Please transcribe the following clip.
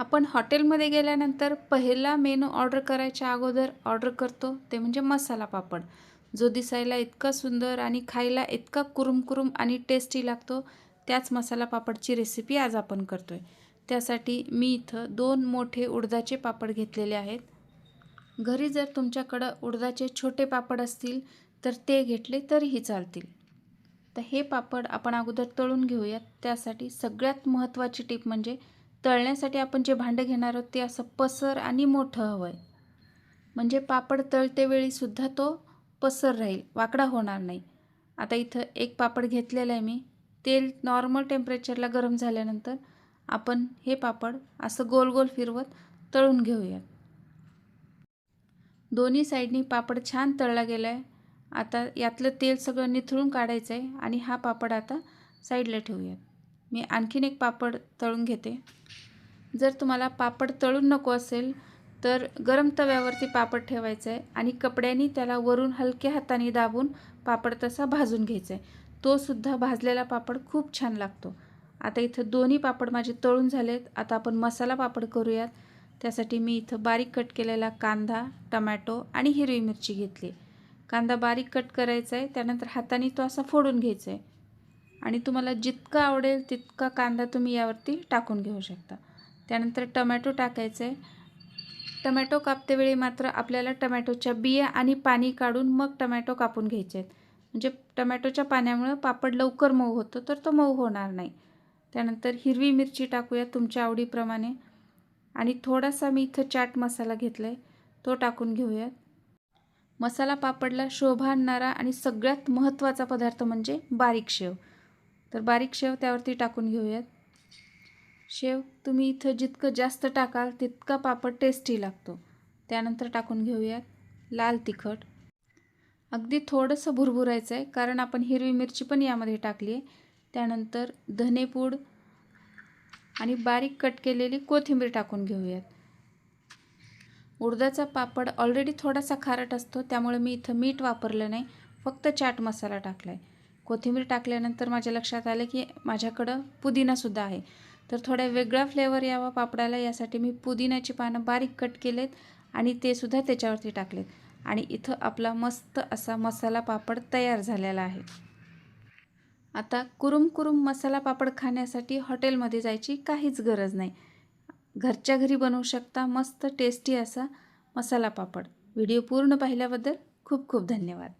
आपण हॉटेलमध्ये गेल्यानंतर पहिला मेनू ऑर्डर करायच्या अगोदर ऑर्डर करतो ते म्हणजे मसाला पापड, जो दिसायला इतका सुंदर आणि खायला इतका कुरुम आणि टेस्टी लागतो. त्याच मसाला पापडची रेसिपी आज आपण करतोय. त्यासाठी मी इथं 2 मोठे उडदाचे पापड घेतलेले आहेत. घरी जर तुमच्याकडं उडदाचे छोटे पापड असतील तर ते घेतले तरीही चालतील. तर हे पापड आपण अगोदर तळून घेऊयात. त्यासाठी सगळ्यात महत्त्वाची टीप म्हणजे तळण्यासाठी आपण जे भांडं घेणार आहोत ते असं पसर आणि मोठं हवं आहे. म्हणजे पापड तळते वेळी सुद्धा तो पसर राहील, वाकडा होणार नाही. आता इथं एक पापड घेतलेला आहे मी. तेल नॉर्मल टेम्परेचरला गरम झाल्यानंतर आपण हे पापड असं गोल गोल फिरवत तळून घेऊयात. दोन्ही साईडनी पापड छान तळला गेला आहे. आता यातलं तेल सगळं निथळून काढायचं आहे आणि हा पापड आता साईडला ठेवूयात. मी आणखीन एक पापड तळून घेते. जर तुम्हाला पापड तळून नको असेल तर गरम तव्यावरती पापड ठेवायचं आहे आणि कपड्याने त्याला वरून हलक्या हाताने दाबून पापड तसा भाजून घ्यायचा आहे. तो सुद्धा भाजलेला पापड खूप छान लागतो. आता इथं दोन्ही पापड माझे तळून झालेत. आता आपण मसाला पापड करूयात. त्यासाठी मी इथं बारीक कट केलेला कांदा, टमॅटो आणि हिरवी मिरची घेतली. कांदा बारीक कट करायचा आहे, त्यानंतर हाताने तो असा फोडून घ्यायचा आहे आणि तुम्हाला जितका आवडेल तितका कांदा तुम्ही यावरती टाकून घेऊ शकता. त्यानंतर टमॅटो टाकायचं आहे. टमॅटो कापतेवेळी मात्र आपल्याला टमॅटोच्या बिया आणि पाणी काढून मग टमॅटो कापून घ्यायचे आहेत. म्हणजे टमॅटोच्या पाण्यामुळे पापड लवकर मऊ होतो, तर तो मऊ होणार नाही. त्यानंतर हिरवी मिरची टाकूया तुमच्या आवडीप्रमाणे आणि थोडासा मी इथं चाट मसाला घेतला आहे, तो टाकून घेऊयात. मसाला पापडला शोभा आणणारा आणि सगळ्यात महत्त्वाचा पदार्थ म्हणजे बारीक शेव. तर बारीक शेव त्यावरती टाकून घेऊयात. शेव तुम्ही इथं जितकं जास्त टाकाल तितका पापड टेस्टी लागतो. त्यानंतर टाकून घेऊयात लाल तिखट. अगदी थोडंसं भुरभुरायचं आहे कारण आपण हिरवी मिरची पण यामध्ये टाकली आहे. त्यानंतर धनेपूड आणि बारीक कट केलेली कोथिंबीर टाकून घेऊयात. उडदाचा पापड ऑलरेडी थोडासा खारट असतो, त्यामुळे मी इथं मीठ वापरलं नाही, फक्त चाट मसाला टाकला आहे. कोथिंबीर टाकल्यानंतर माझ्या लक्षात आलं की माझ्याकडं पुदिनासुद्धा आहे, तर थोडा वेगळा फ्लेवर यावा पापडाला यासाठी मी पुदिन्याची पानं बारीक कट केलेत आणि ते सुद्धा त्याच्यावरती टाकलेत आणि इथं आपला मस्त असा मसाला पापड तयार झालेला आहे. आता कुरुम मसाला पापड खाण्यासाठी हॉटेलमध्ये जायची काहीच गरज नाही. घरच्या घरी बनवू शकता मस्त टेस्टी असा मसाला पापड. व्हिडिओ पूर्ण पाहिल्याबद्दल खूप खूप धन्यवाद.